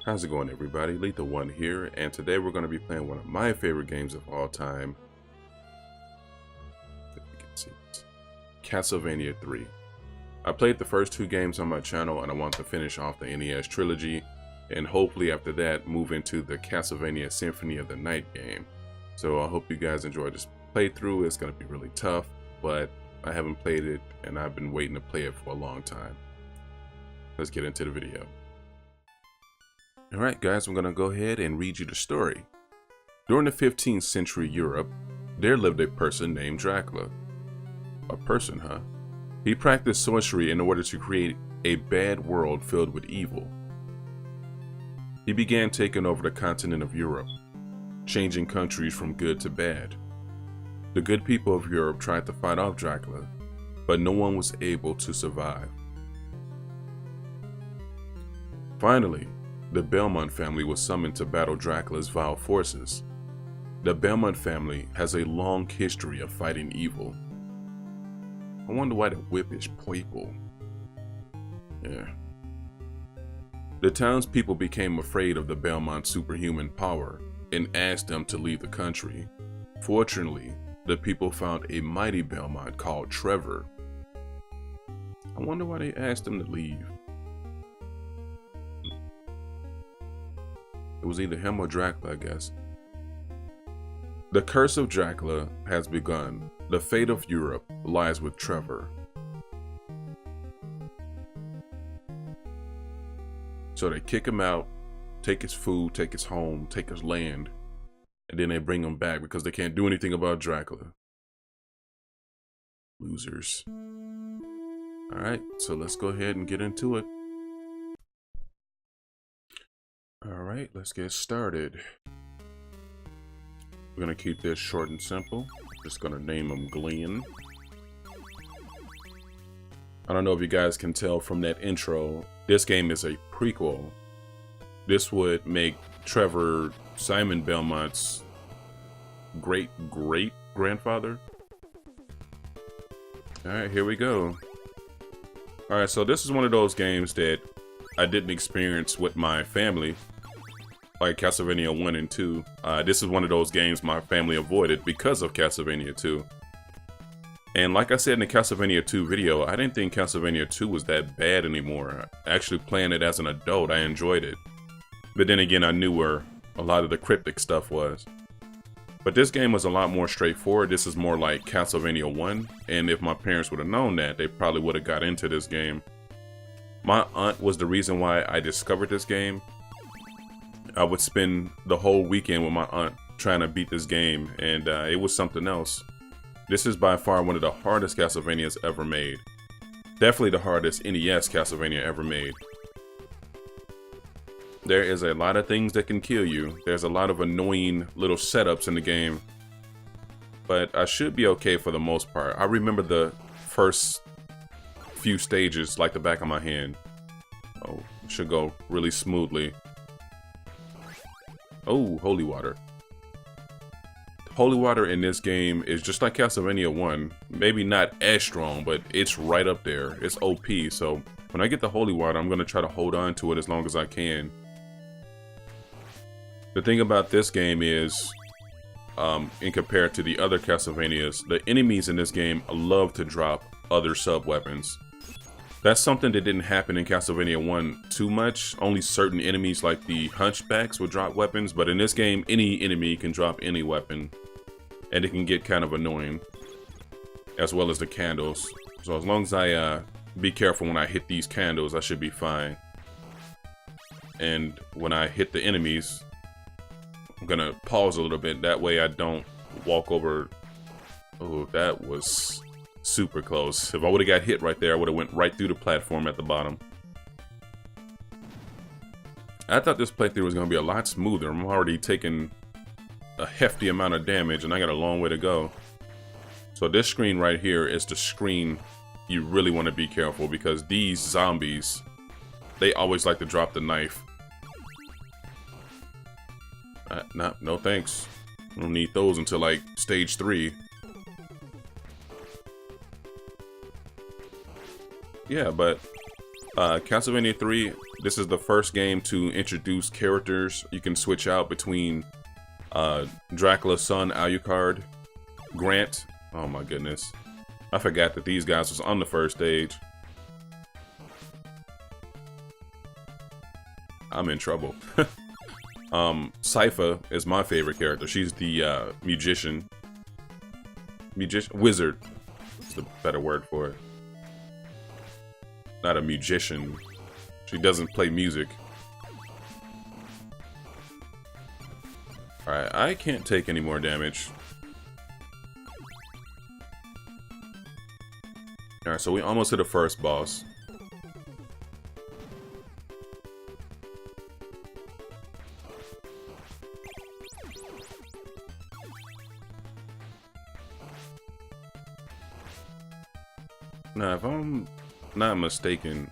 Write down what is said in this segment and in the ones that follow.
How's it going, everybody? Lethal One here, and today we're going to be playing one of my favorite games of all time. If you can see it. Castlevania 3. I played the first two games on my channel, and I want to finish off the NES trilogy, and hopefully after that move into the Castlevania Symphony of the Night game. So I hope you guys enjoy this playthrough. It's going to be really tough, but I haven't played it, and I've been waiting to play it for a long time. Let's get into the video. Alright guys, I'm going to go ahead and read you the story. During the 15th century Europe, there lived a person named Dracula. A person, huh? He practiced sorcery in order to create a bad world filled with evil. He began taking over the continent of Europe, changing countries from good to bad. The good people of Europe tried to fight off Dracula, but no one was able to survive. Finally, the Belmont family was summoned to battle Dracula's vile forces. The Belmont family has a long history of fighting evil. I wonder why the whip is purple. Yeah. The townspeople became afraid of the Belmont superhuman power and asked them to leave the country. Fortunately, the people found a mighty Belmont called Trevor. I wonder why they asked him to leave. It was either him or Dracula, I guess. The curse of Dracula has begun. The fate of Europe lies with Trevor. So they kick him out, take his food, take his home, take his land, and then they bring him back because they can't do anything about Dracula. Losers. Alright, so let's go ahead and get into it. Alright, let's get started. We're going to keep this short and simple. Just going to name him Glenn. I don't know if you guys can tell from that intro, this game is a prequel. This would make Trevor Simon Belmont's great-great-grandfather. Alright, here we go. Alright, so this is one of those games that I didn't experience with my family. Like Castlevania 1 and 2. This is one of those games my family avoided because of Castlevania 2. And like I said in the Castlevania 2 video, I didn't think Castlevania 2 was that bad anymore. Actually playing it as an adult, I enjoyed it. But then again, I knew where a lot of the cryptic stuff was. But this game was a lot more straightforward. This is more like Castlevania 1. And if my parents would have known that, they probably would have got into this game. My aunt was the reason why I discovered this game. I would spend the whole weekend with my aunt trying to beat this game, and it was something else. This is by far one of the hardest Castlevanias ever made. Definitely the hardest NES Castlevania ever made. There is a lot of things that can kill you. There's a lot of annoying little setups in the game, but I should be okay for the most part. I remember the first few stages like the back of my hand. Oh, it should go really smoothly. Oh, holy water. Holy water in this game is just like Castlevania 1. Maybe not as strong, but it's right up there. It's OP, so when I get the holy water, I'm going to try to hold on to it as long as I can. The thing about this game is, in compared to the other Castlevanias, the enemies in this game love to drop other sub-weapons. That's something that didn't happen in Castlevania 1 too much. Only certain enemies like the hunchbacks would drop weapons, but in this game, any enemy can drop any weapon. And it can get kind of annoying. As well as the candles. So as long as I be careful when I hit these candles, I should be fine. And when I hit the enemies, I'm gonna pause a little bit. That way I don't walk over. Oh, that was super close. If I would have got hit right there, I would have went right through the platform at the bottom. I thought this playthrough was going to be a lot smoother. I'm already taking a hefty amount of damage and I got a long way to go. So this screen right here is the screen you really want to be careful because these zombies, they always like to drop the knife. No thanks. I don't need those until like stage 3. Yeah, but Castlevania 3, this is the first game to introduce characters. You can switch out between Dracula's son, Alucard, Grant. Oh my goodness. I forgot that these guys was on the first stage. I'm in trouble. Sypha is my favorite character. She's the wizard is the better word for it. Not a musician. She doesn't play music. Alright, I can't take any more damage. Alright, so we almost hit the first boss. Now, if I'm not mistaken,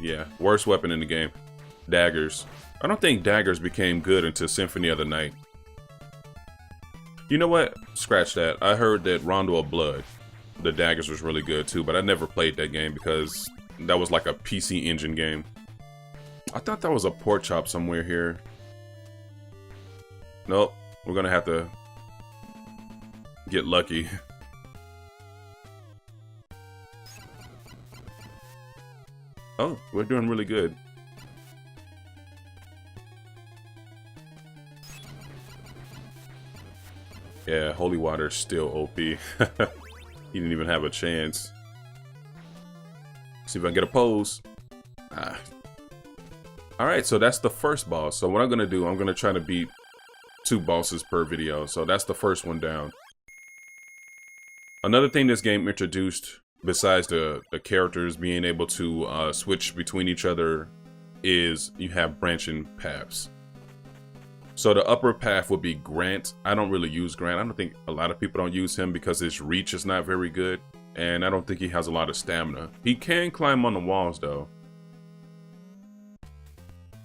yeah, worst weapon in the game, daggers. I don't think daggers became good until Symphony of the Night. You know what? Scratch that. I heard that Rondo of Blood, the daggers was really good too, but I never played that game because that was like a PC Engine game. I thought that was a pork chop somewhere here. Nope, we're gonna have to get lucky. Oh, we're doing really good. Yeah, Holy Water's still OP. He didn't even have a chance. See if I can get a pose. Ah. Alright, so that's the first boss. So what I'm gonna do, I'm gonna try to beat 2 bosses per video. So that's the first one down. Another thing this game introduced, besides the characters being able to switch between each other, is you have branching paths. So the upper path would be Grant. I don't really use Grant. I don't think a lot of people don't use him because his reach is not very good. And I don't think he has a lot of stamina. He can climb on the walls though.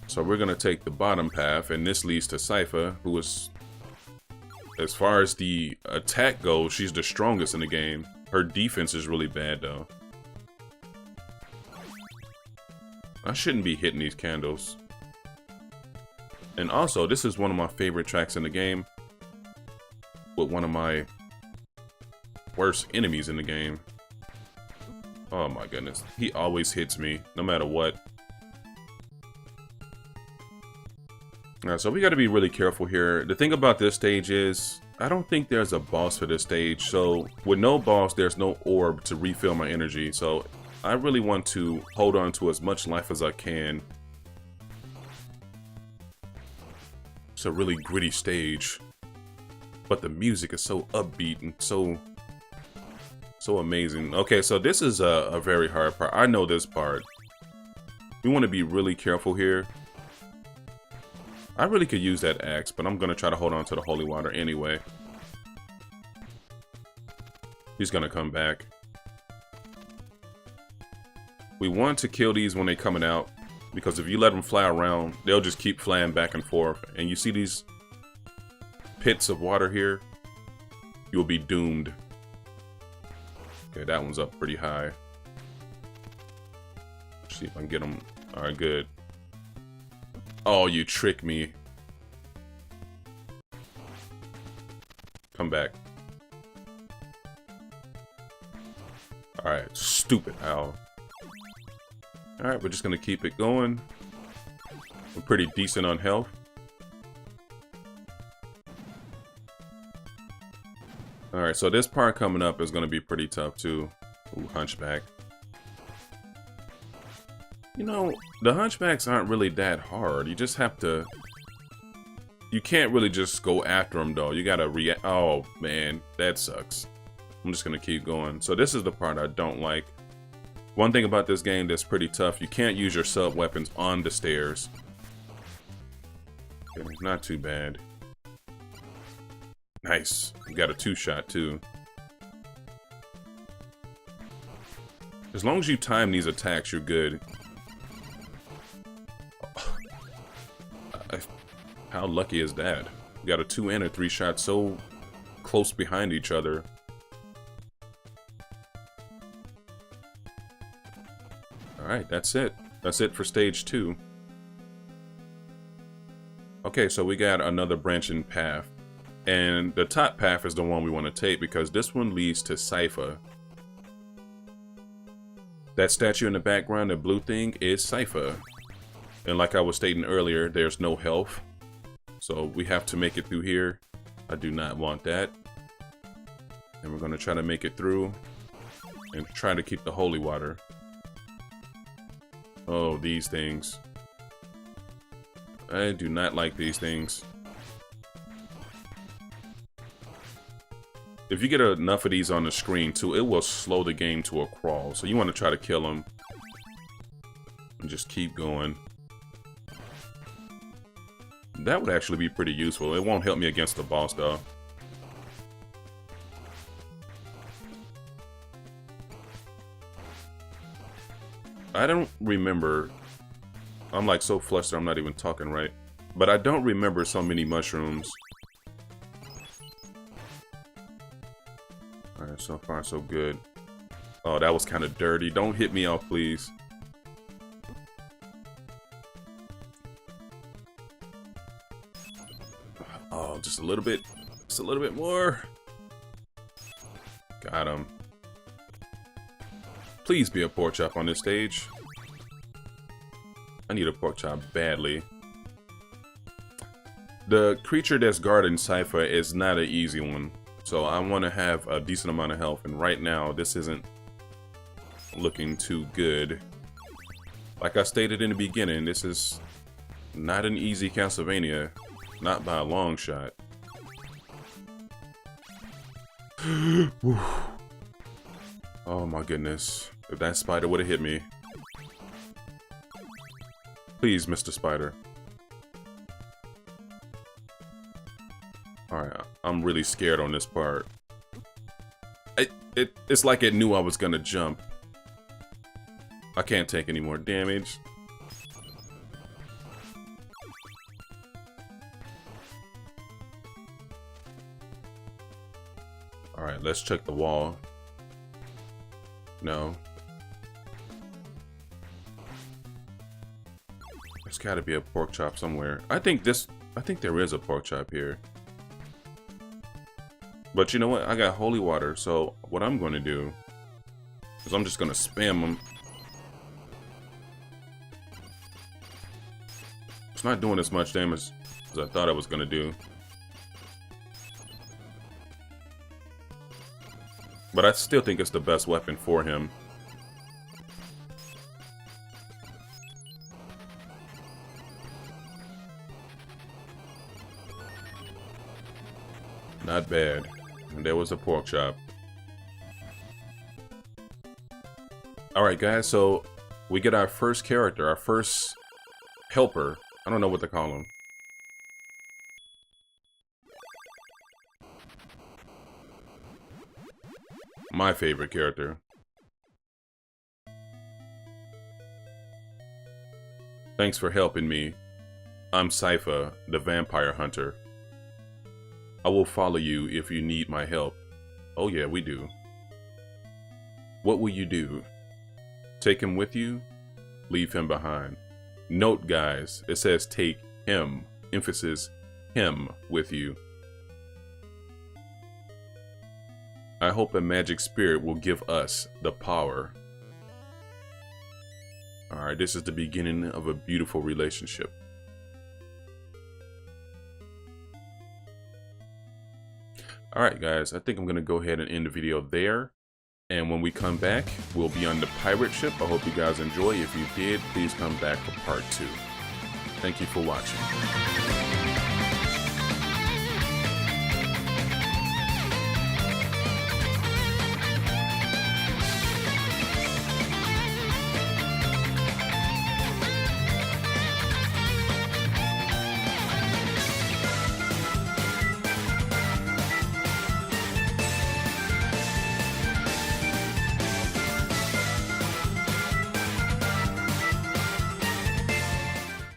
So we're going to take the bottom path, and this leads to Sypha, who is, as far as the attack goes, she's the strongest in the game. Her defense is really bad though. I shouldn't be hitting these candles. And also, this is one of my favorite tracks in the game, with one of my worst enemies in the game. Oh my goodness. He always hits me, no matter what. Alright, so we got to be really careful here. The thing about this stage is, I don't think there's a boss for this stage. So with no boss, there's no orb to refill my energy. So I really want to hold on to as much life as I can. It's a really gritty stage, but the music is so upbeat and so amazing. Okay, so this is a very hard part. I know this part. We want to be really careful here. I really could use that axe, but I'm going to try to hold on to the holy water anyway. He's going to come back. We want to kill these when they're coming out, because if you let them fly around, they'll just keep flying back and forth. And you see these pits of water here? You'll be doomed. Okay, that one's up pretty high. Let's see if I can get them. Alright, good. Oh, you tricked me. Come back. Alright, stupid owl. Alright, we're just gonna keep it going. We're pretty decent on health. Alright, so this part coming up is gonna be pretty tough too. Ooh, Hunchback. You know, the Hunchbacks aren't really that hard. You just have to... You can't really just go after them though. You gotta react. Oh man, that sucks. I'm just gonna keep going. So this is the part I don't like. One thing about this game that's pretty tough, you can't use your sub weapons on the stairs. Okay, not too bad. Nice. You got a 2-shot too. As long as you time these attacks, you're good. How lucky is that? You got a 2 and a 3 shot so close behind each other. Alright, that's it. That's it for stage 2. Okay, so we got another branching path. And the top path is the one we want to take because this one leads to Sypha. That statue in the background, the blue thing, is Sypha. And like I was stating earlier, there's no health. So we have to make it through here. I do not want that. And we're going to try to make it through and try to keep the holy water. Oh, these things. I do not like these things. If you get enough of these on the screen too, it will slow the game to a crawl. So you want to try to kill them. And just keep going. That would actually be pretty useful. It won't help me against the boss though. I don't remember. I'm like so flustered I'm not even talking right. But I don't remember so many mushrooms. Alright, so far so good. Oh, that was kind of dirty. Don't hit me off, please. Oh, just a little bit. Just a little bit more. Got him. Please be a pork chop on this stage. I need a pork chop badly. The creature that's guarding Sypha is not an easy one. So I want to have a decent amount of health. And right now, this isn't looking too good. Like I stated in the beginning, this is not an easy Castlevania. Not by a long shot. Oh my goodness. If that spider would have hit me. Please, Mr. Spider. Alright, I'm really scared on this part. It's like it knew I was gonna jump. I can't take any more damage. Alright, let's check the wall. No. There's gotta be a pork chop somewhere. I think there is a pork chop here. But you know what? I got holy water, so what I'm going to do is I'm just going to spam them. It's not doing as much damage as I thought it was going to do. But I still think it's the best weapon for him. Not bad. And there was a pork chop. Alright guys, so we get our first character, our first helper. I don't know what to call him. My favorite character. Thanks for helping me. I'm Sypha, the vampire hunter. I will follow you if you need my help. Oh yeah, we do. What will you do? Take him with you? Leave him behind. Note guys, it says take him, emphasis him, with you. I hope a magic spirit will give us the power. Alright, this is the beginning of a beautiful relationship. Alright guys, I think I'm going to go ahead and end the video there. And when we come back, we'll be on the pirate ship. I hope you guys enjoy. If you did, please come back for part 2. Thank you for watching.